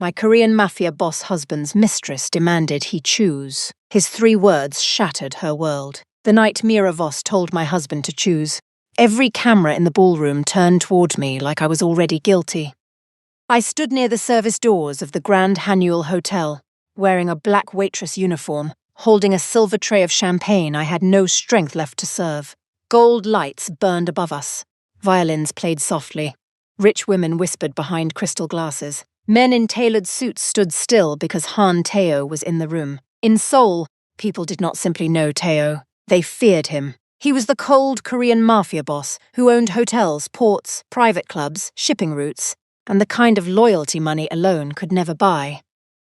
My Korean Mafia boss husband's mistress demanded he choose. His 3 words shattered her world. The night Mira Voss told my husband to choose, every camera in the ballroom turned toward me like I was already guilty. I stood near the service doors of the Grand Hanuel Hotel, wearing a black waitress uniform, holding a silver tray of champagne I had no strength left to serve. Gold lights burned above us. Violins played softly. Rich women whispered behind crystal glasses. Men in tailored suits stood still because Han Teo was in the room. In Seoul, people did not simply know Teo. They feared him. He was the cold Korean mafia boss who owned hotels, ports, private clubs, shipping routes, and the kind of loyalty money alone could never buy.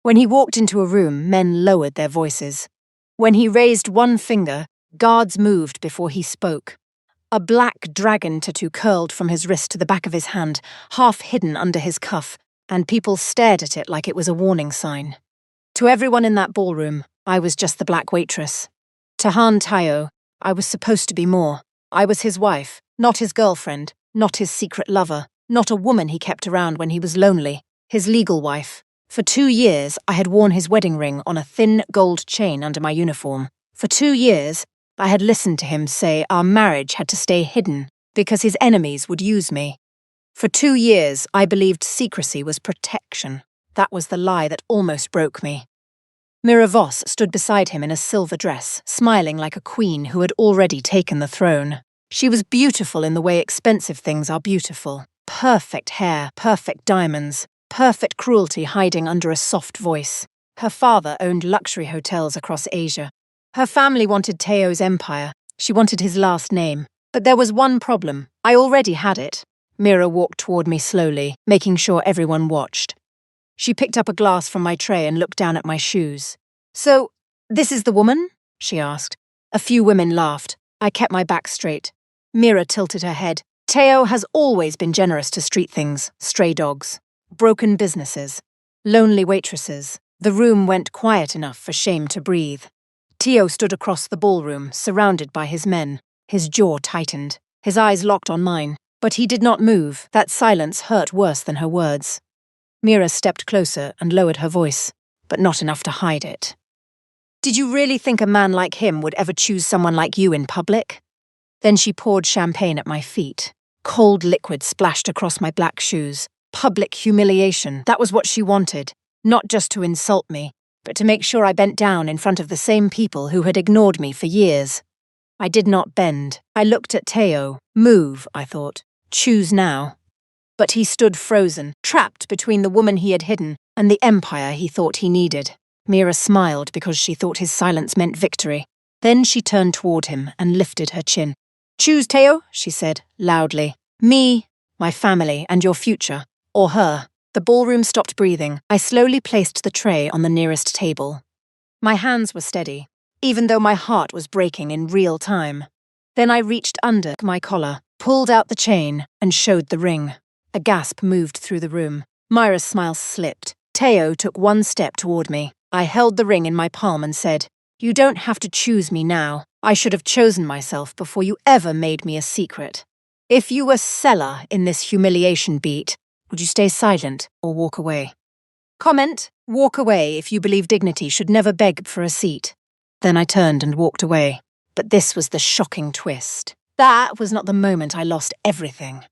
When he walked into a room, men lowered their voices. When he raised one finger, guards moved before he spoke. A black dragon tattoo curled from his wrist to the back of his hand, half hidden under his cuff, and people stared at it like it was a warning sign. To everyone in that ballroom, I was just the black waitress. To Han Tayo, I was supposed to be more. I was his wife, not his girlfriend, not his secret lover, not a woman he kept around when he was lonely, his legal wife. For 2 years, I had worn his wedding ring on a thin gold chain under my uniform. For 2 years, I had listened to him say our marriage had to stay hidden because his enemies would use me. For 2 years, I believed secrecy was protection. That was the lie that almost broke me. Mira Voss stood beside him in a silver dress, smiling like a queen who had already taken the throne. She was beautiful in the way expensive things are beautiful. Perfect hair, perfect diamonds, perfect cruelty hiding under a soft voice. Her father owned luxury hotels across Asia. Her family wanted Teo's empire. She wanted his last name. But there was one problem. I already had it. Mira walked toward me slowly, making sure everyone watched. She picked up a glass from my tray and looked down at my shoes. "So, this is the woman?" she asked. A few women laughed. I kept my back straight. Mira tilted her head. Teo has always been generous to street things, stray dogs, broken businesses, lonely waitresses. The room went quiet enough for shame to breathe. Teo stood across the ballroom, surrounded by his men. His jaw tightened. His eyes locked on mine. But he did not move. That silence hurt worse than her words. Mira stepped closer and lowered her voice, but not enough to hide it. "Did you really think a man like him would ever choose someone like you in public?" Then she poured champagne at my feet. Cold liquid splashed across my black shoes. Public humiliation, that was what she wanted. Not just to insult me, but to make sure I bent down in front of the same people who had ignored me for years. I did not bend. I looked at Teo. Move, I thought. Choose now. But he stood frozen, trapped between the woman he had hidden and the empire he thought he needed. Mira smiled because she thought his silence meant victory. Then she turned toward him and lifted her chin. "Choose, Teo," she said, loudly. "Me, my family, and your future. Or her." The ballroom stopped breathing. I slowly placed the tray on the nearest table. My hands were steady, even though my heart was breaking in real time. Then I reached under my collar, pulled out the chain, and showed the ring. A gasp moved through the room. Myra's smile slipped. Teo took one step toward me. I held the ring in my palm and said, "You don't have to choose me now. I should have chosen myself before you ever made me a secret. If you were Seller in this humiliation beat, would you stay silent or walk away? Comment, walk away if you believe dignity should never beg for a seat." Then I turned and walked away. But this was the shocking twist. That was not the moment I lost everything.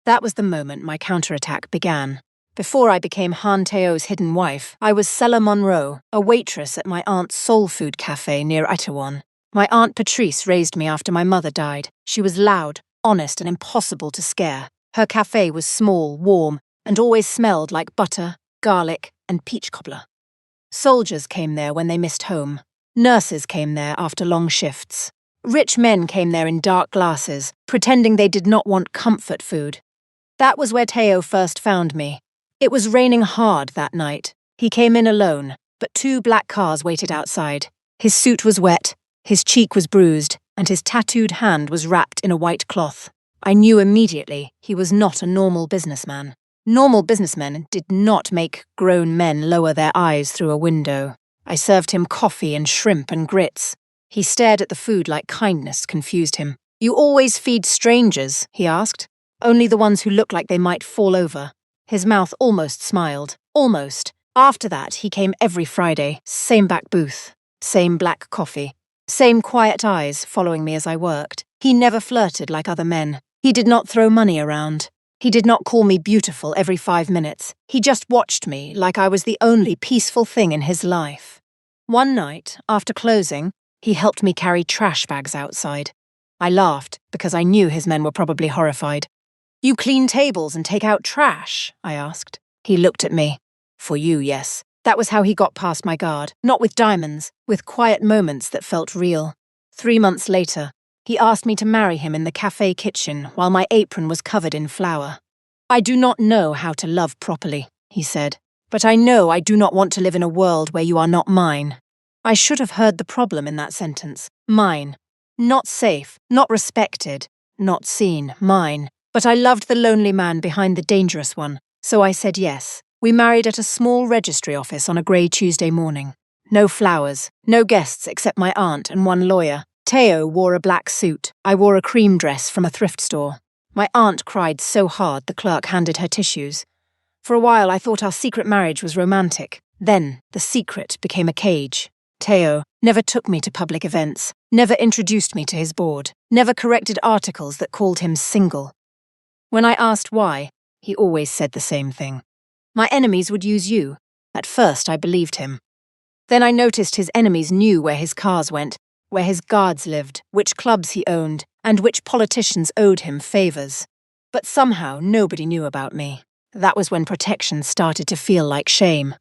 That was the moment my counterattack began. Before I became Han Teo's hidden wife, I was Seller Monroe, a waitress at my aunt's soul food cafe near Itaewon. My Aunt Patrice raised me after my mother died. She was loud, honest, and impossible to scare. Her cafe was small, warm, and always smelled like butter, garlic, and peach cobbler. Soldiers came there when they missed home. Nurses came there after long shifts. Rich men came there in dark glasses, pretending they did not want comfort food. That was where Teo first found me. It was raining hard that night. He came in alone, but 2 black cars waited outside. His suit was wet, his cheek was bruised, and his tattooed hand was wrapped in a white cloth. I knew immediately he was not a normal businessman. Normal businessmen did not make grown men lower their eyes through a window. I served him coffee and shrimp and grits. He stared at the food like kindness confused him. "You always feed strangers?" he asked. "Only the ones who look like they might fall over." His mouth almost smiled. Almost. After that, he came every Friday, same back booth, same black coffee, same quiet eyes following me as I worked. He never flirted like other men. He did not throw money around. He did not call me beautiful every 5 minutes. He just watched me like I was the only peaceful thing in his life. One night, after closing, he helped me carry trash bags outside. I laughed because I knew his men were probably horrified. "You clean tables and take out trash?" I asked. He looked at me. "For you, yes." That was how he got past my guard, not with diamonds, with quiet moments that felt real. 3 months later, he asked me to marry him in the cafe kitchen while my apron was covered in flour. "I do not know how to love properly," he said, "but I know I do not want to live in a world where you are not mine." I should have heard the problem in that sentence. Mine. Not safe, not respected, not seen, mine. But I loved the lonely man behind the dangerous one, so I said yes. We married at a small registry office on a grey Tuesday morning. No flowers, no guests except my aunt and one lawyer. Teo wore a black suit. I wore a cream dress from a thrift store. My aunt cried so hard the clerk handed her tissues. For a while I thought our secret marriage was romantic. Then the secret became a cage. Teo never took me to public events, never introduced me to his board, never corrected articles that called him single. When I asked why, he always said the same thing. My enemies would use you. At first I believed him. Then I noticed his enemies knew where his cars went, where his guards lived, which clubs he owned, and which politicians owed him favours. But somehow nobody knew about me. That was when protection started to feel like shame.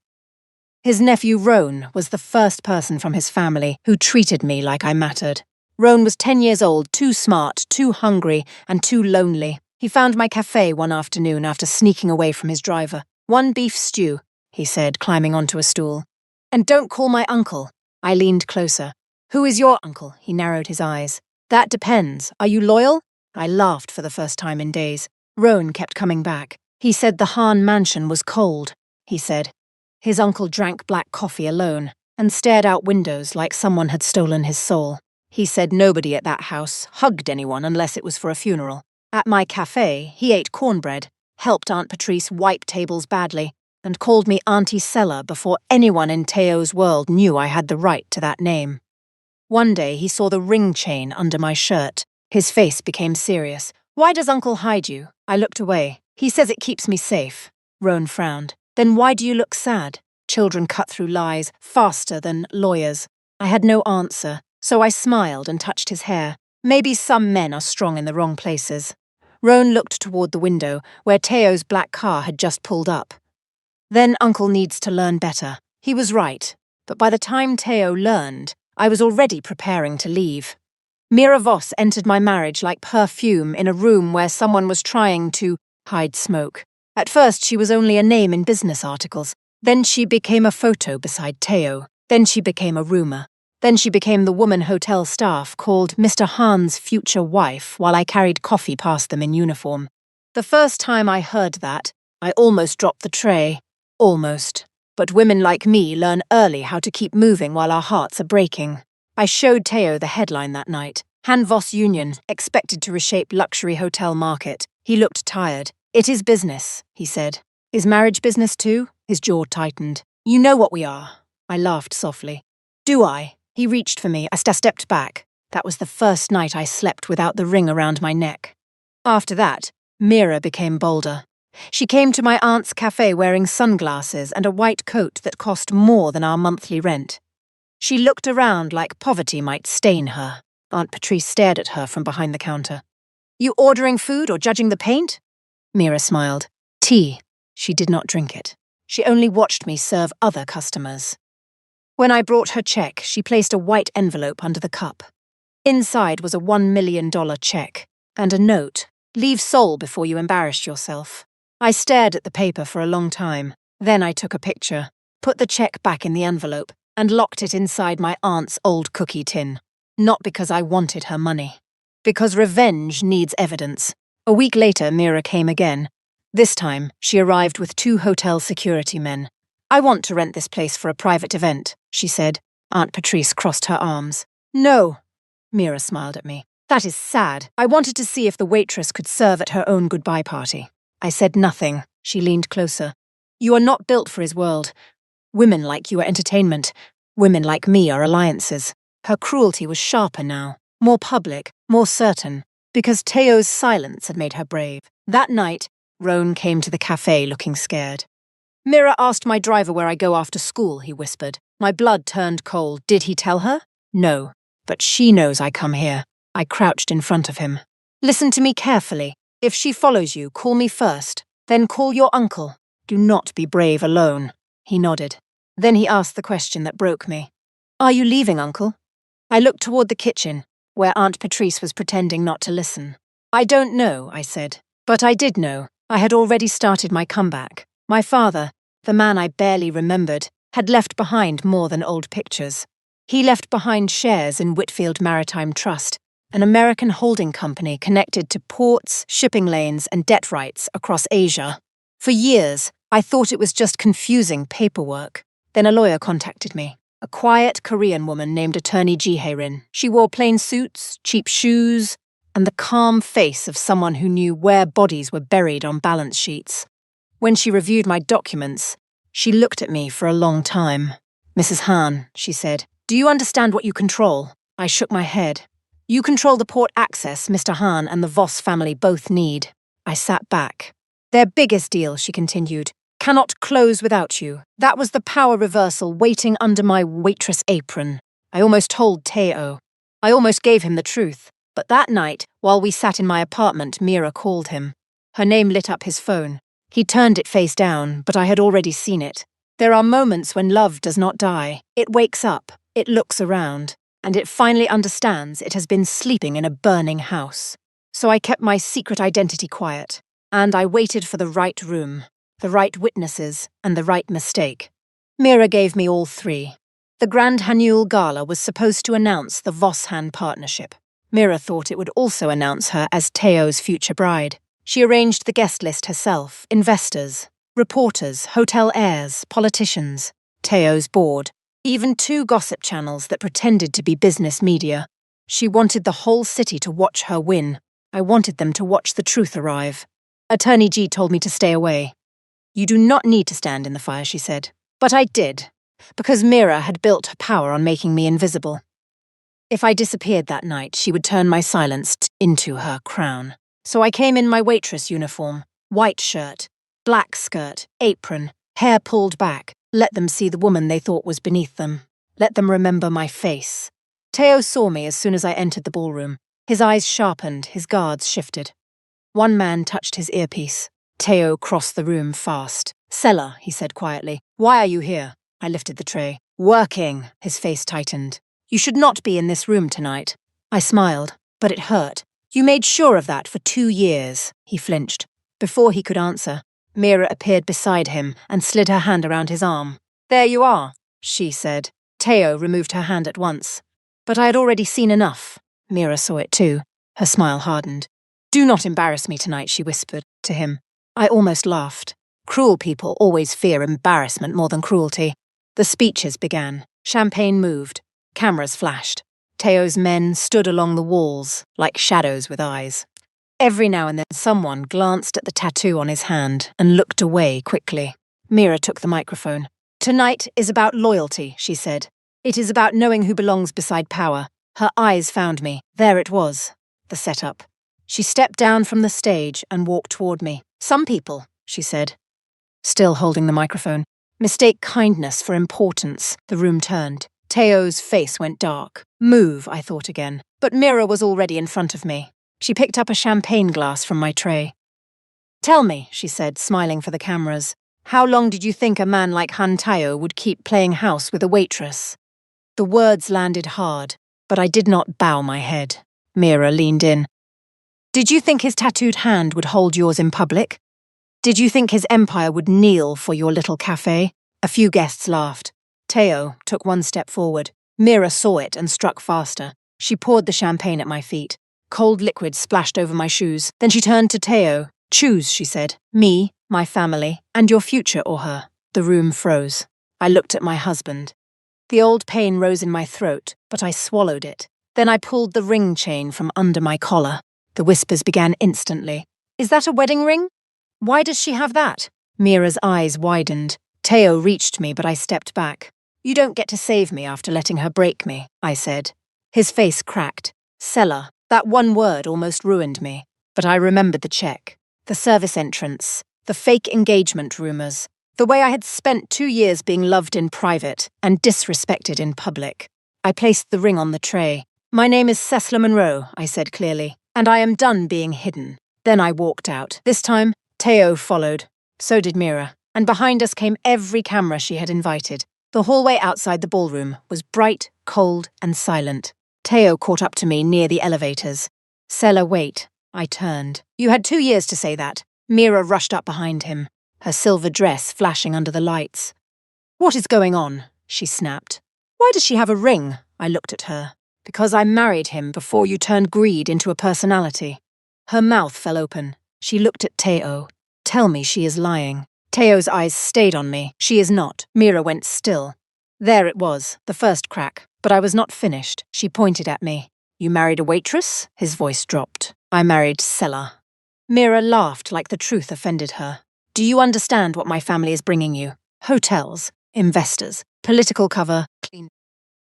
His nephew Roan was the first person from his family who treated me like I mattered. Roan was 10 years old, too smart, too hungry, and too lonely. He found my cafe one afternoon after sneaking away from his driver. "1 beef stew," he said, climbing onto a stool. "And don't call my uncle." I leaned closer. "Who is your uncle?" He narrowed his eyes. "That depends. Are you loyal?" I laughed for the first time in days. Roan kept coming back. "He said the Hahn mansion was cold," he said. His uncle drank black coffee alone and stared out windows like someone had stolen his soul. He said nobody at that house hugged anyone unless it was for a funeral. At my cafe, he ate cornbread, helped Aunt Patrice wipe tables badly, and called me Auntie Sella before anyone in Teo's world knew I had the right to that name. One day he saw the ring chain under my shirt. His face became serious. "Why does Uncle hide you?" I looked away. "He says it keeps me safe." Roan frowned. "Then why do you look sad?" Children cut through lies faster than lawyers. I had no answer, so I smiled and touched his hair. Maybe some men are strong in the wrong places. Roan looked toward the window, where Teo's black car had just pulled up. "Then Uncle needs to learn better." He was right, but by the time Teo learned, I was already preparing to leave. Mira Voss entered my marriage like perfume in a room where someone was trying to hide smoke. At first she was only a name in business articles. Then she became a photo beside Teo. Then she became a rumor. Then she became the woman hotel staff called Mr. Hahn's future wife while I carried coffee past them in uniform. The first time I heard that, I almost dropped the tray. Almost. But women like me learn early how to keep moving while our hearts are breaking. I showed Teo the headline that night. Han Voss Union, expected to reshape luxury hotel market. He looked tired. "It is business," he said. "Is marriage business too?" His jaw tightened. "You know what we are." I laughed softly. "Do I?" He reached for me as I stepped back. That was the first night I slept without the ring around my neck. After that, Mira became bolder. She came to my aunt's cafe wearing sunglasses and a white coat that cost more than our monthly rent. She looked around like poverty might stain her. Aunt Patrice stared at her from behind the counter. "You ordering food or judging the paint?" Mira smiled. "Tea." She did not drink it. She only watched me serve other customers. When I brought her check, she placed a white envelope under the cup. Inside was a $1 million check and a note. "Leave Seoul before you embarrass yourself." I stared at the paper for a long time. Then I took a picture, put the check back in the envelope, and locked it inside my aunt's old cookie tin. Not because I wanted her money. Because revenge needs evidence. A week later, Mira came again. This time, she arrived with 2 hotel security men. "I want to rent this place for a private event," she said. Aunt Patrice crossed her arms. "No." Mira smiled at me. "That is sad. I wanted to see if the waitress could serve at her own goodbye party." I said nothing. She leaned closer. "You are not built for his world. Women like you are entertainment. Women like me are alliances. Her cruelty was sharper now, more public, more certain, because Teo's silence had made her brave. That night, Roan came to the cafe looking scared. Mira asked my driver where I go after school, he whispered. My blood turned cold. Did he tell her? No, but she knows I come here. I crouched in front of him. Listen to me carefully. If she follows you, call me first. Then call your uncle. Do not be brave alone. He nodded. Then he asked the question that broke me. Are you leaving, Uncle? I looked toward the kitchen, where Aunt Patrice was pretending not to listen. I don't know, I said. But I did know. I had already started my comeback. My father, the man I barely remembered, had left behind more than old pictures. He left behind shares in Whitfield Maritime Trust, an American holding company connected to ports, shipping lanes, and debt rights across Asia. For years, I thought it was just confusing paperwork. Then a lawyer contacted me. A quiet Korean woman named Attorney Ji-hae-rin. She wore plain suits, cheap shoes, and the calm face of someone who knew where bodies were buried on balance sheets. When she reviewed my documents, she looked at me for a long time. Mrs. Han, she said, do you understand what you control? I shook my head. You control the port access Mr. Han and the Voss family both need. I sat back. Their biggest deal, she continued, cannot close without you. That was the power reversal waiting under my waitress apron. I almost told Teo. I almost gave him the truth. But that night, while we sat in my apartment, Mira called him. Her name lit up his phone. He turned it face down, but I had already seen it. There are moments when love does not die. It wakes up, it looks around, and it finally understands it has been sleeping in a burning house. So I kept my secret identity quiet, and I waited for the right room. The right witnesses, and the right mistake. Mira gave me all three. The Grand Hanul Gala was supposed to announce the Voss-Han partnership. Mira thought it would also announce her as Teo's future bride. She arranged the guest list herself, investors, reporters, hotel heirs, politicians, Teo's board, even 2 gossip channels that pretended to be business media. She wanted the whole city to watch her win. I wanted them to watch the truth arrive. Attorney Ji told me to stay away. You do not need to stand in the fire, she said. But I did, because Mira had built her power on making me invisible. If I disappeared that night, she would turn my silence into her crown. So I came in my waitress uniform, white shirt, black skirt, apron, hair pulled back. Let them see the woman they thought was beneath them. Let them remember my face. Teo saw me as soon as I entered the ballroom. His eyes sharpened, his guards shifted. One man touched his earpiece. Teo crossed the room fast. Seller, he said quietly. Why are you here? I lifted the tray. Working, his face tightened. You should not be in this room tonight. I smiled, but it hurt. You made sure of that for 2 years, he flinched. Before he could answer, Mira appeared beside him and slid her hand around his arm. There you are, she said. Teo removed her hand at once. But I had already seen enough. Mira saw it too. Her smile hardened. Do not embarrass me tonight, she whispered to him. I almost laughed. Cruel people always fear embarrassment more than cruelty. The speeches began. Champagne moved. Cameras flashed. Teo's men stood along the walls, like shadows with eyes. Every now and then someone glanced at the tattoo on his hand and looked away quickly. Mira took the microphone. Tonight is about loyalty, she said. It is about knowing who belongs beside power. Her eyes found me. There it was. The setup. She stepped down from the stage and walked toward me. Some people, she said, still holding the microphone, mistake kindness for importance. The room turned. Teo's face went dark. Move, I thought again. But Mira was already in front of me. She picked up a champagne glass from my tray. Tell me, she said, smiling for the cameras, how long did you think a man like Han Tayo would keep playing house with a waitress? The words landed hard, but I did not bow my head. Mira leaned in. Did you think his tattooed hand would hold yours in public? Did you think his empire would kneel for your little cafe? A few guests laughed. Teo took one step forward. Mira saw it and struck faster. She poured the champagne at my feet. Cold liquid splashed over my shoes. Then she turned to Teo. Choose, she said. Me, my family, and your future or her. The room froze. I looked at my husband. The old pain rose in my throat, but I swallowed it. Then I pulled the ring chain from under my collar. The whispers began instantly. Is that a wedding ring? Why does she have that? Mira's eyes widened. Teo reached me, but I stepped back. You don't get to save me after letting her break me, I said. His face cracked. Seller, that one word almost ruined me. But I remembered the check, the service entrance, the fake engagement rumors, the way I had spent 2 years being loved in private and disrespected in public. I placed the ring on the tray. My name is Cecil Monroe, I said clearly, and I am done being hidden. Then I walked out. This time, Teo followed. So did Mira, and behind us came every camera she had invited. The hallway outside the ballroom was bright, cold, and silent. Teo caught up to me near the elevators. Seller, wait. I turned. You had 2 years to say that. Mira rushed up behind him, her silver dress flashing under the lights. What is going on? She snapped. Why does she have a ring? I looked at her. Because I married him before you turned greed into a personality. Her mouth fell open. She looked at Teo. Tell me she is lying. Teo's eyes stayed on me. She is not. Mira went still. There it was, the first crack. But I was not finished. She pointed at me. You married a waitress? His voice dropped. I married Seller. Mira laughed like the truth offended her. Do you understand what my family is bringing you? Hotels, investors, political cover, clean.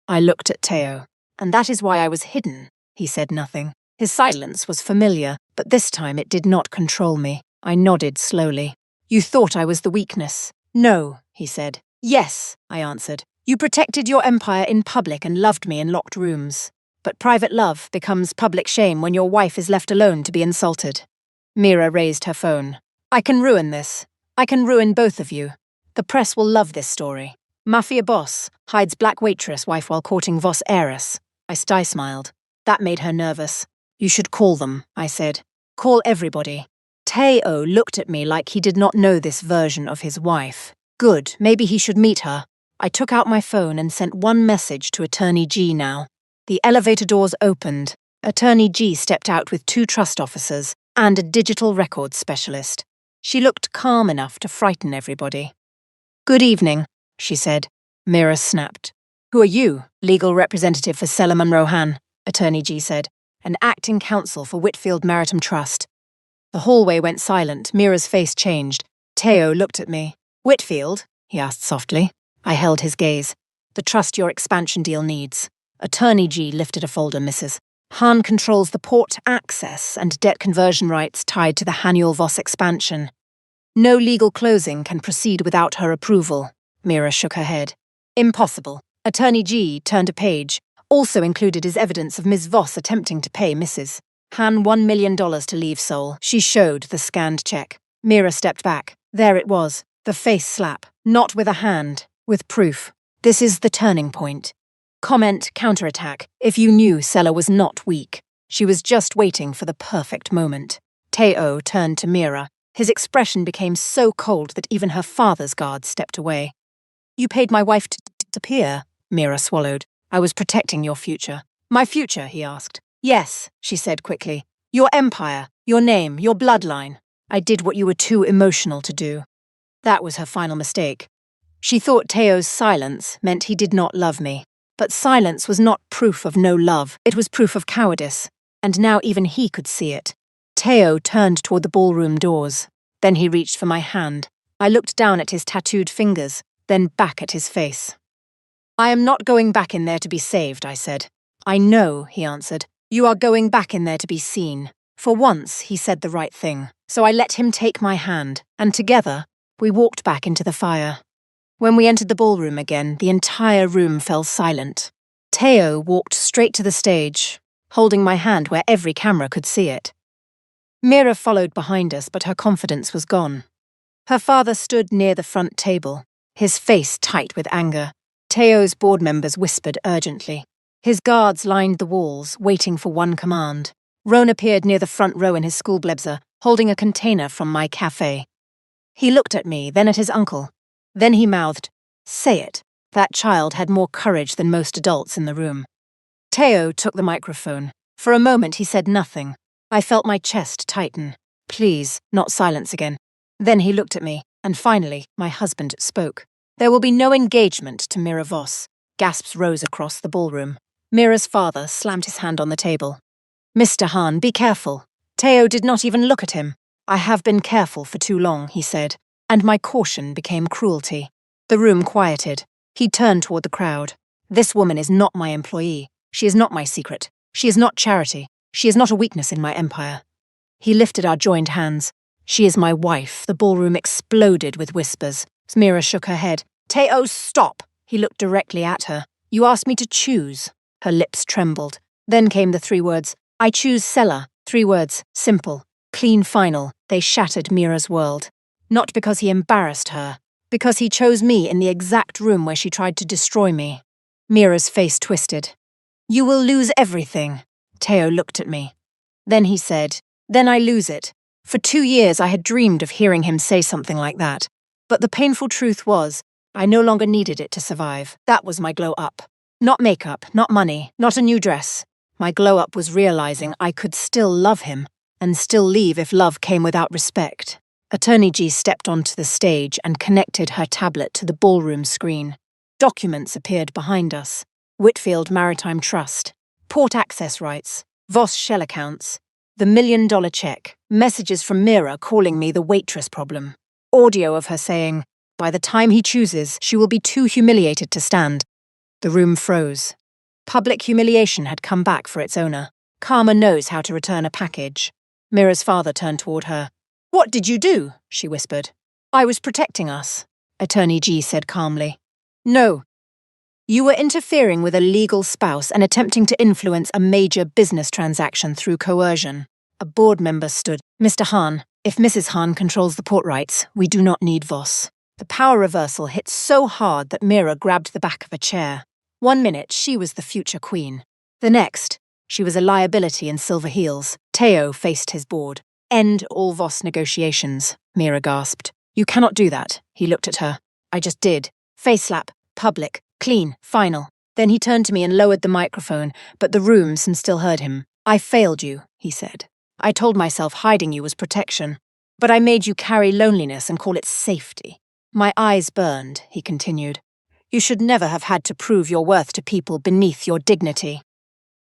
I looked at Teo. And that is why I was hidden. He said nothing. His silence was familiar, but this time it did not control me. I nodded slowly. You thought I was the weakness. No, he said. Yes, I answered. You protected your empire in public and loved me in locked rooms. But private love becomes public shame when your wife is left alone to be insulted. Mira raised her phone. I can ruin this. I can ruin both of you. The press will love this story. Mafia boss hides black waitress wife while courting Voss heiress. I smiled. That made her nervous. You should call them, I said. Call everybody. Teo looked at me like he did not know this version of his wife. Good, maybe he should meet her. I took out my phone and sent one message to Attorney G now. The elevator doors opened. Attorney G stepped out with 2 trust officers and a digital records specialist. She looked calm enough to frighten everybody. Good evening, she said. Mira snapped. Who are you? Legal representative for Seller Monroe Han, Attorney G said. An acting counsel for Whitfield Maritime Trust. The hallway went silent. Mira's face changed. Teo looked at me. Whitfield? He asked softly. I held his gaze. The trust your expansion deal needs. Attorney G lifted a folder, Mrs. Han controls the port access and debt conversion rights tied to the Hanuel Voss expansion. No legal closing can proceed without her approval. Mira shook her head. Impossible. Attorney G turned a page. Also included is evidence of Ms. Voss attempting to pay Mrs. Han $1 million to leave Seoul. She showed the scanned check. Mira stepped back. There it was. The face slap. Not with a hand. With proof. This is the turning point. Comment, counterattack, if you knew Seller was not weak. She was just waiting for the perfect moment. Teo turned to Mira. His expression became so cold that even her father's guards stepped away. You paid my wife to disappear, Mira swallowed. I was protecting your future. My future, he asked. Yes, she said quickly. Your empire, your name, your bloodline. I did what you were too emotional to do. That was her final mistake. She thought Teo's silence meant he did not love me. But silence was not proof of no love. It was proof of cowardice. And now even he could see it. Teo turned toward the ballroom doors. Then he reached for my hand. I looked down at his tattooed fingers, then back at his face. I am not going back in there to be saved, I said. I know, he answered. You are going back in there to be seen. For once, he said the right thing. So I let him take my hand, and together, we walked back into the fire. When we entered the ballroom again, the entire room fell silent. Teo walked straight to the stage, holding my hand where every camera could see it. Mira followed behind us, but her confidence was gone. Her father stood near the front table, his face tight with anger. Teo's board members whispered urgently. His guards lined the walls, waiting for one command. Roan appeared near the front row in his school blazer, holding a container from my cafe. He looked at me, then at his uncle. Then he mouthed, "Say it." That child had more courage than most adults in the room. Teo took the microphone. For a moment he said nothing. I felt my chest tighten. Please, not silence again. Then he looked at me, and finally, my husband spoke. There will be no engagement to Mira Voss. Gasps rose across the ballroom. Mira's father slammed his hand on the table. Mr. Han, be careful. Teo did not even look at him. I have been careful for too long, he said, and my caution became cruelty. The room quieted. He turned toward the crowd. This woman is not my employee. She is not my secret. She is not charity. She is not a weakness in my empire. He lifted our joined hands. She is my wife. The ballroom exploded with whispers. Mira shook her head. Teo, stop! He looked directly at her. You asked me to choose. Her lips trembled. Then came the 3 words. I choose Sela. 3 words. Simple. Clean final. They shattered Mira's world. Not because he embarrassed her. Because he chose me in the exact room where she tried to destroy me. Mira's face twisted. You will lose everything. Teo looked at me. Then he said, then I lose it. For 2 years I had dreamed of hearing him say something like that. But the painful truth was, I no longer needed it to survive. That was my glow up. Not makeup, not money, not a new dress. My glow up was realizing I could still love him, and still leave if love came without respect. Attorney G stepped onto the stage and connected her tablet to the ballroom screen. Documents appeared behind us. Whitfield Maritime Trust, port access rights, Voss shell accounts, the $1 million check, messages from Mira calling me the waitress problem, audio of her saying, by the time he chooses, she will be too humiliated to stand. The room froze. Public humiliation had come back for its owner. Karma knows how to return a package. Mira's father turned toward her. What did you do? She whispered. I was protecting us, Attorney G said calmly. No. You were interfering with a legal spouse and attempting to influence a major business transaction through coercion. A board member stood. Mr. Hahn, if Mrs. Hahn controls the port rights, we do not need Voss. The power reversal hit so hard that Mira grabbed the back of a chair. 1 minute, she was the future queen. The next, she was a liability in silver heels. Teo faced his board. End all Voss negotiations, Mira gasped. You cannot do that. He looked at her. I just did. Face slap. Public. Clean. Final. Then he turned to me and lowered the microphone, but the room still heard him. I failed you, he said. I told myself hiding you was protection. But I made you carry loneliness and call it safety. My eyes burned, he continued. You should never have had to prove your worth to people beneath your dignity.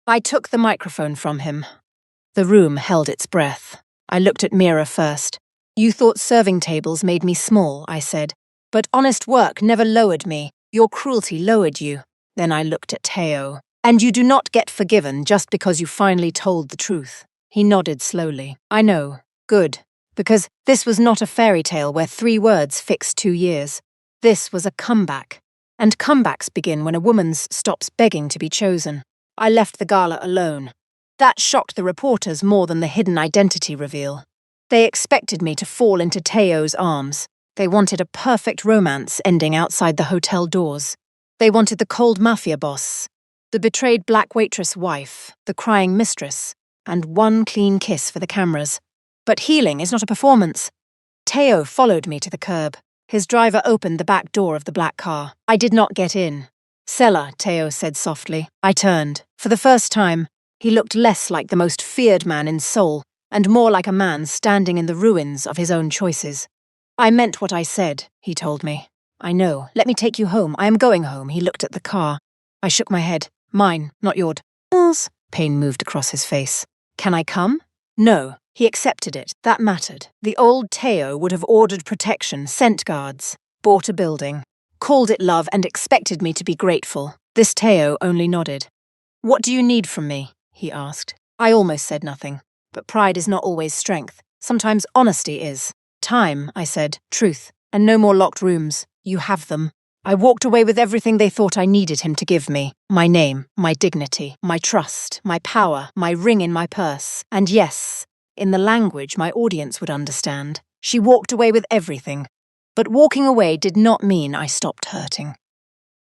I took the microphone from him. The room held its breath. I looked at Mira first. You thought serving tables made me small, I said. But honest work never lowered me. Your cruelty lowered you. Then I looked at Teo. And you do not get forgiven just because you finally told the truth. He nodded slowly. I know. Good. Because this was not a fairy tale where 3 words fixed 2 years. This was a comeback. And comebacks begin when a woman stops begging to be chosen. I left the gala alone. That shocked the reporters more than the hidden identity reveal. They expected me to fall into Teo's arms. They wanted a perfect romance ending outside the hotel doors. They wanted the cold Mafia boss, the betrayed black waitress wife, the crying mistress, and 1 clean kiss for the cameras. But healing is not a performance. Teo followed me to the curb. His driver opened the back door of the black car. I did not get in. Sela, Teo said softly. I turned. For the first time, he looked less like the most feared man in Seoul, and more like a man standing in the ruins of his own choices. I meant what I said, he told me. I know. Let me take you home. I am going home. He looked at the car. I shook my head. Mine, not yours. Pain moved across his face. Can I come? No. He accepted it. That mattered. The old Teo would have ordered protection, sent guards, bought a building, called it love and expected me to be grateful. This Teo only nodded. What do you need from me? He asked. I almost said nothing. But pride is not always strength. Sometimes honesty is. Time, I said. Truth. And no more locked rooms. You have them. I walked away with everything they thought I needed him to give me. My name, my dignity, my trust, my power, my ring in my purse. And yes, in the language my audience would understand, she walked away with everything. But walking away did not mean I stopped hurting.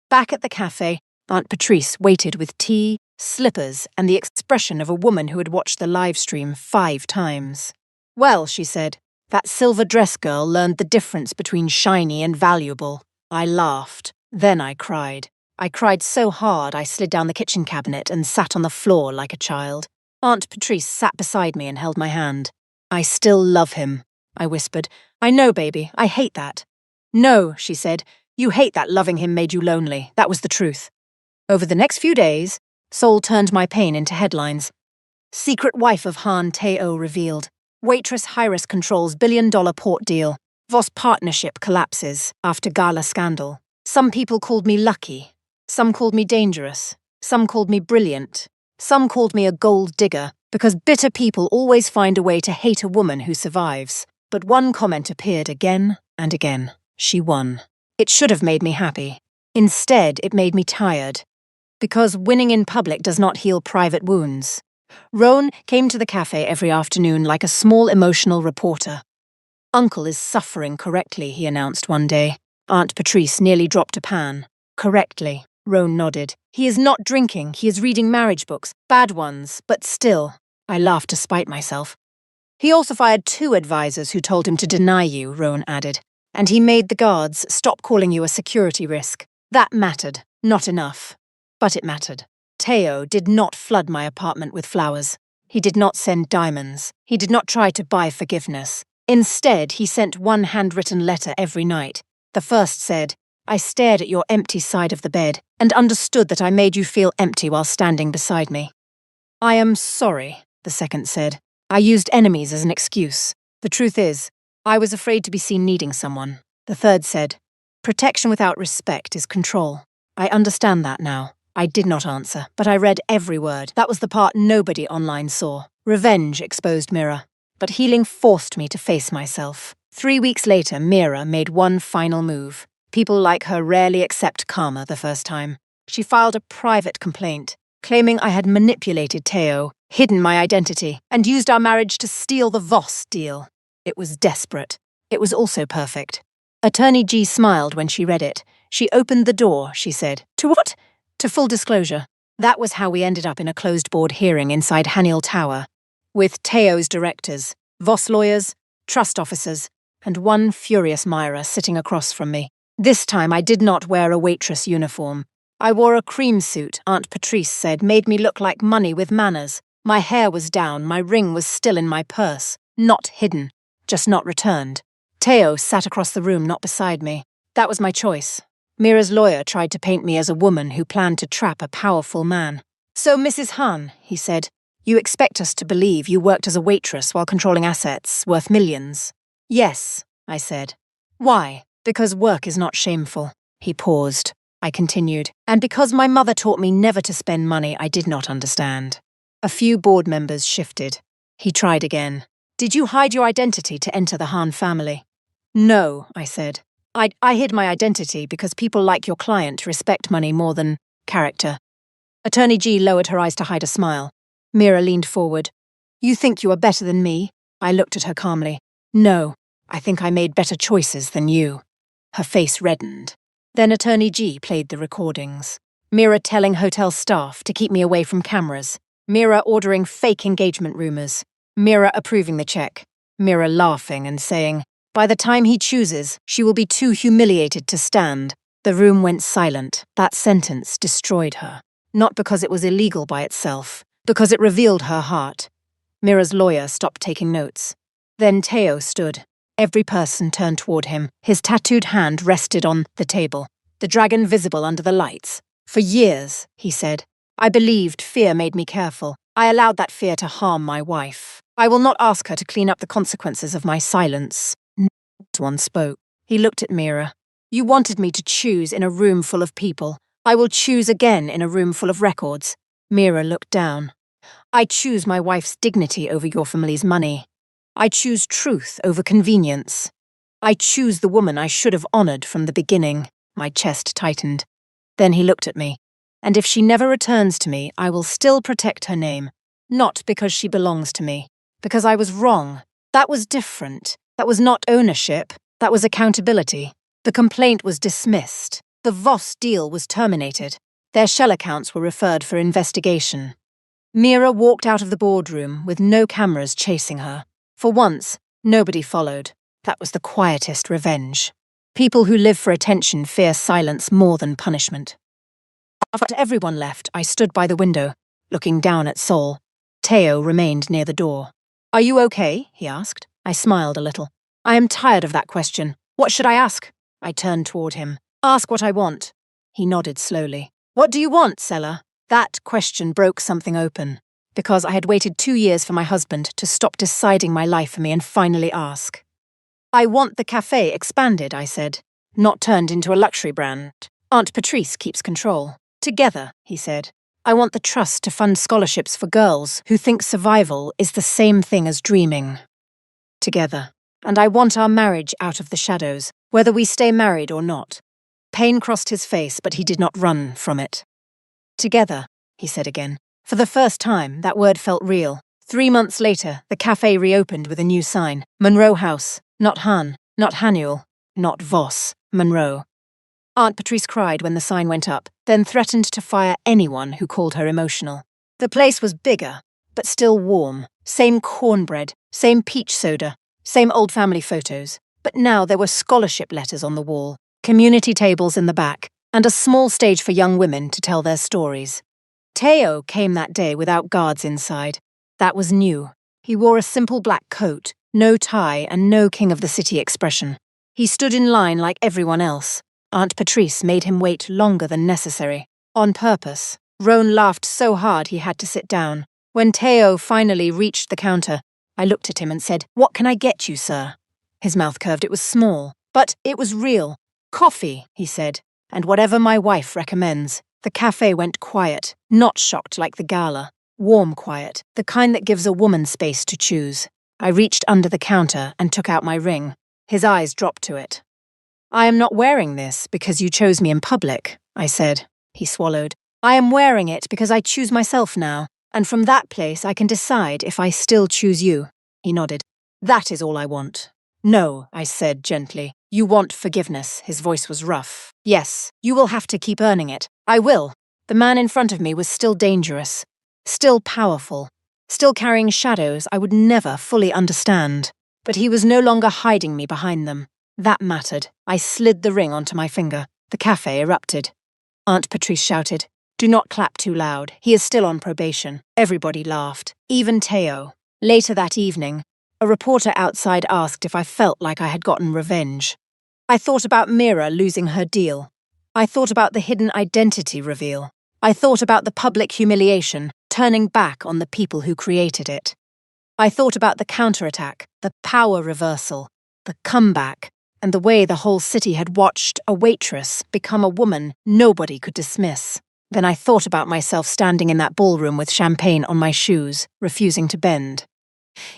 Back at the cafe, Aunt Patrice waited with tea, slippers, and the expression of a woman who had watched the live stream 5 times. Well, she said, that silver dress girl learned the difference between shiny and valuable. I laughed. Then I cried. I cried so hard I slid down the kitchen cabinet and sat on the floor like a child. Aunt Patrice sat beside me and held my hand. I still love him, I whispered. I know, baby. I hate that. No, she said. You hate that loving him made you lonely. That was the truth. Over the next few days, Seoul turned my pain into headlines. Secret wife of Han Tae-oh revealed. Waitress high-risk controls $1 billion port deal. Voss partnership collapses after gala scandal. Some people called me lucky. Some called me dangerous. Some called me brilliant. Some called me a gold digger, because bitter people always find a way to hate a woman who survives. But one comment appeared again and again. She won. It should have made me happy. Instead, it made me tired. Because winning in public does not heal private wounds. Roan came to the cafe every afternoon like a small emotional reporter. "Uncle is suffering correctly," he announced one day. Aunt Patrice nearly dropped a pan. "Correctly," Roan nodded. "He is not drinking, he is reading marriage books. Bad ones, but still." I laughed to spite myself. "He also fired 2 advisors who told him to deny you," Roan added. "And he made the guards stop calling you a security risk. That mattered. Not enough. But it mattered. Teo did not flood my apartment with flowers. He did not send diamonds. He did not try to buy forgiveness. Instead, he sent one handwritten letter every night. The first said, 'I stared at your empty side of the bed and understood that I made you feel empty while standing beside me.' 'I am sorry,' the second said. 'I used enemies as an excuse. The truth is, I was afraid to be seen needing someone.' The third said, 'Protection without respect is control. I understand that now.' I did not answer, but I read every word. That was the part nobody online saw. Revenge exposed Mira. But healing forced me to face myself. 3 weeks later, Mira made one final move. People like her rarely accept karma the first time. She filed a private complaint, claiming I had manipulated Teo, hidden my identity, and used our marriage to steal the Voss deal. It was desperate. It was also perfect. Attorney G smiled when she read it. She opened the door, she said. "To what?" "To full disclosure." That was how we ended up in a closed-board hearing inside Haniel Tower, with Teo's directors, Voss lawyers, trust officers, and one furious Myra sitting across from me. This time I did not wear a waitress uniform. I wore a cream suit Aunt Patrice said made me look like money with manners. My hair was down, my ring was still in my purse. Not hidden, just not returned. Teo sat across the room, not beside me. That was my choice. Mira's lawyer tried to paint me as a woman who planned to trap a powerful man. "So, Mrs. Han," he said, "you expect us to believe you worked as a waitress while controlling assets worth millions?" "Yes," I said. "Why?" "Because work is not shameful." He paused. I continued. "And because my mother taught me never to spend money I did not understand." A few board members shifted. He tried again. "Did you hide your identity to enter the Han family?" "No," I said. I hid my identity because people like your client respect money more than character." Attorney G lowered her eyes to hide a smile. Mira leaned forward. "You think you are better than me?" I looked at her calmly. "No, I think I made better choices than you." Her face reddened. Then Attorney G played the recordings. Mira telling hotel staff to keep me away from cameras. Mira ordering fake engagement rumors. Mira approving the check. Mira laughing and saying, "By the time he chooses, she will be too humiliated to stand." The room went silent. That sentence destroyed her. Not because it was illegal by itself, because it revealed her heart. Mira's lawyer stopped taking notes. Then Teo stood. Every person turned toward him. His tattooed hand rested on the table, the dragon visible under the lights. "For years," he said, "I believed fear made me careful. I allowed that fear to harm my wife. I will not ask her to clean up the consequences of my silence." Not one spoke. He looked at Mira. "You wanted me to choose in a room full of people. I will choose again in a room full of records." Mira looked down. "I choose my wife's dignity over your family's money. I choose truth over convenience. I choose the woman I should have honored from the beginning." My chest tightened. Then he looked at me. "And if she never returns to me, I will still protect her name. Not because she belongs to me. Because I was wrong. That was different. That was not ownership. That was accountability. The complaint was dismissed. The Voss deal was terminated. Their shell accounts were referred for investigation." Mira walked out of the boardroom with no cameras chasing her. For once, nobody followed. That was the quietest revenge. People who live for attention fear silence more than punishment. After everyone left, I stood by the window, looking down at Sol. Teo remained near the door. "Are you okay?" he asked. I smiled a little. "I am tired of that question. What should I ask?" I turned toward him. "Ask what I want." He nodded slowly. "What do you want, Sella?" That question broke something open, because I had waited 2 years for my husband to stop deciding my life for me and finally ask. I want the cafe expanded, I said, not turned into a luxury brand. Aunt Patrice keeps control. Together, he said. I want the trust to fund scholarships for girls who think survival is the same thing as dreaming. Together. And I want our marriage out of the shadows, whether we stay married or not. Pain crossed his face, but he did not run from it. Together, he said again. For the first time, that word felt real. 3 months later, the cafe reopened with a new sign. Monroe House. Not Han, not Hanuel, not Voss. Monroe. Aunt Patrice cried when the sign went up, then threatened to fire anyone who called her emotional. The place was bigger, but still warm. Same cornbread, same peach soda, same old family photos. But now there were scholarship letters on the wall, community tables in the back, and a small stage for young women to tell their stories. Teo came that day without guards inside. That was new. He wore a simple black coat, no tie, and no king of the city expression. He stood in line like everyone else. Aunt Patrice made him wait longer than necessary. On purpose. Roan laughed so hard he had to sit down. When Teo finally reached the counter, I looked at him and said, "What can I get you, sir?" His mouth curved. It was small, but it was real. "Coffee," he said, "and whatever my wife recommends." The cafe went quiet, not shocked like the gala. Warm quiet, the kind that gives a woman space to choose. I reached under the counter and took out my ring. His eyes dropped to it. "I am not wearing this because you chose me in public," I said. He swallowed. "I am wearing it because I choose myself now, and from that place I can decide if I still choose you." He nodded. "That is all I want." "No," I said gently. "You want forgiveness." His voice was rough. "Yes, you will have to keep earning it." "I will." The man in front of me was still dangerous, still powerful, still carrying shadows I would never fully understand. But he was no longer hiding me behind them. That mattered. I slid the ring onto my finger. The cafe erupted. Aunt Patrice shouted, "Do not clap too loud. He is still on probation." Everybody laughed, even Teo. Later that evening, a reporter outside asked if I felt like I had gotten revenge. I thought about Mira losing her deal. I thought about the hidden identity reveal. I thought about the public humiliation, turning back on the people who created it. I thought about the counterattack, the power reversal, the comeback, and the way the whole city had watched a waitress become a woman nobody could dismiss. Then I thought about myself standing in that ballroom with champagne on my shoes, refusing to bend.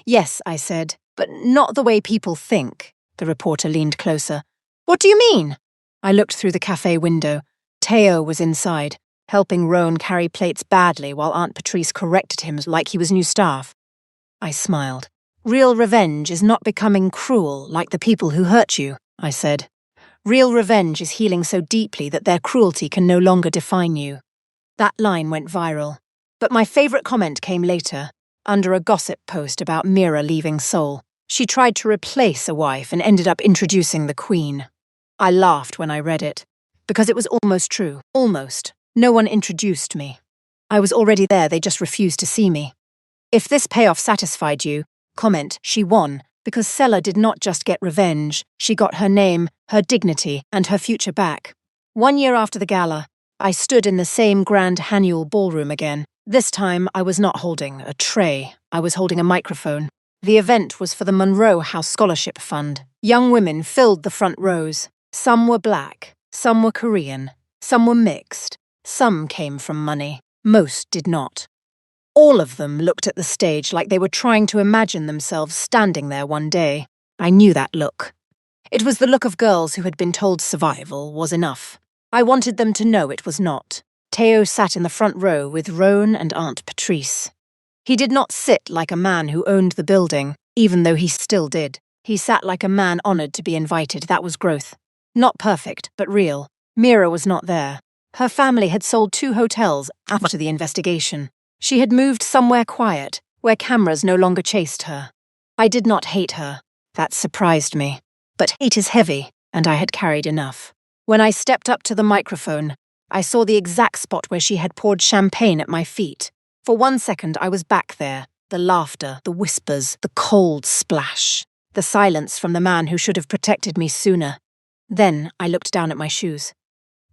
"Yes," I said, "but not the way people think." The reporter leaned closer. "What do you mean?" I looked through the cafe window. Teo was inside, helping Roan carry plates badly while Aunt Patrice corrected him like he was new staff. I smiled. "Real revenge is not becoming cruel like the people who hurt you," I said. "Real revenge is healing so deeply that their cruelty can no longer define you." That line went viral. But my favourite comment came later, under a gossip post about Mira leaving Seoul. She tried to replace a wife and ended up introducing the queen. I laughed when I read it, because it was almost true. Almost. No one introduced me. I was already there, they just refused to see me. If this payoff satisfied you, comment, she won, because Sella did not just get revenge, she got her name, her dignity, and her future back. 1 year after the gala, I stood in the same grand Hanuel ballroom again. This time I was not holding a tray, I was holding a microphone. The event was for the Monroe House Scholarship Fund. Young women filled the front rows. Some were black, some were Korean, some were mixed, some came from money, most did not. All of them looked at the stage like they were trying to imagine themselves standing there one day. I knew that look. It was the look of girls who had been told survival was enough. I wanted them to know it was not. Teo sat in the front row with Roan and Aunt Patrice. He did not sit like a man who owned the building, even though he still did. He sat like a man honoured to be invited. That was growth. Not perfect, but real. Mira was not there. Her family had sold 2 hotels after the investigation. She had moved somewhere quiet, where cameras no longer chased her. I did not hate her. That surprised me. But hate is heavy, and I had carried enough. When I stepped up to the microphone, I saw the exact spot where she had poured champagne at my feet. For 1 second, I was back there. The laughter, the whispers, the cold splash. The silence from the man who should have protected me sooner. Then I looked down at my shoes.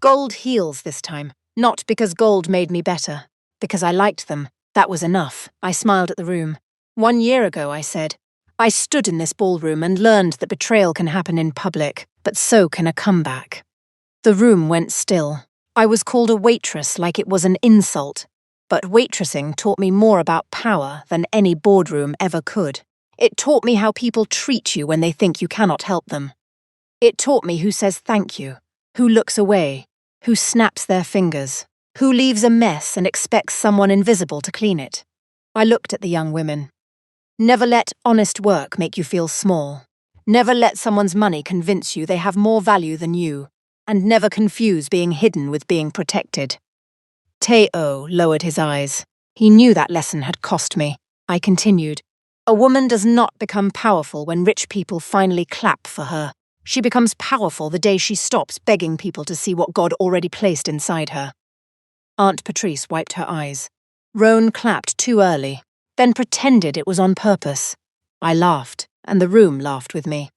Gold heels this time. Not because gold made me better. Because I liked them. That was enough. I smiled at the room. 1 year ago, I said, I stood in this ballroom and learned that betrayal can happen in public, but so can a comeback. The room went still. I was called a waitress like it was an insult, but waitressing taught me more about power than any boardroom ever could. It taught me how people treat you when they think you cannot help them. It taught me who says thank you, who looks away, who snaps their fingers, who leaves a mess and expects someone invisible to clean it. I looked at the young women. Never let honest work make you feel small. Never let someone's money convince you they have more value than you. And never confuse being hidden with being protected. Teo lowered his eyes. He knew that lesson had cost me. I continued. A woman does not become powerful when rich people finally clap for her. She becomes powerful the day she stops begging people to see what God already placed inside her. Aunt Patrice wiped her eyes. Roan clapped too early, then pretended it was on purpose. I laughed, and the room laughed with me.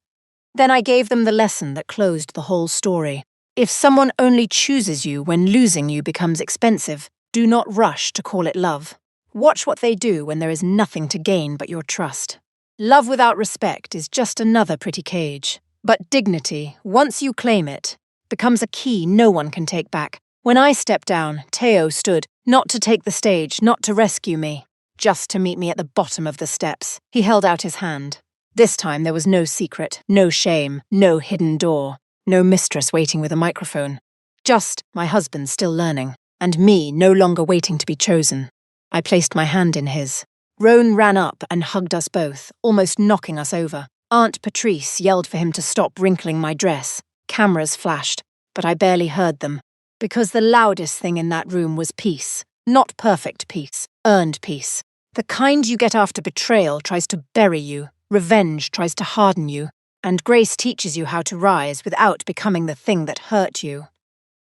Then I gave them the lesson that closed the whole story. If someone only chooses you when losing you becomes expensive, do not rush to call it love. Watch what they do when there is nothing to gain but your trust. Love without respect is just another pretty cage. But dignity, once you claim it, becomes a key no one can take back. When I stepped down, Teo stood, not to take the stage, not to rescue me, just to meet me at the bottom of the steps. He held out his hand. This time there was no secret, no shame, no hidden door, no mistress waiting with a microphone. Just my husband still learning, and me no longer waiting to be chosen. I placed my hand in his. Roan ran up and hugged us both, almost knocking us over. Aunt Patrice yelled for him to stop wrinkling my dress. Cameras flashed, but I barely heard them, because the loudest thing in that room was peace. Not perfect peace, earned peace. The kind you get after betrayal tries to bury you, revenge tries to harden you, and grace teaches you how to rise without becoming the thing that hurt you.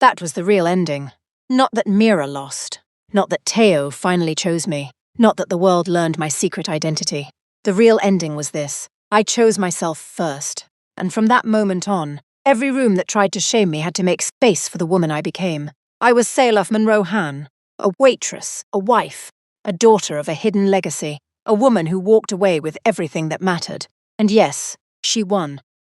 That was the real ending. Not that Mira lost. Not that Teo finally chose me. Not that the world learned my secret identity. The real ending was this. I chose myself first. And from that moment on, every room that tried to shame me had to make space for the woman I became. I was Seilaf Monroe Han, a waitress, a wife, a daughter of a hidden legacy, a woman who walked away with everything that mattered. And yes, she won.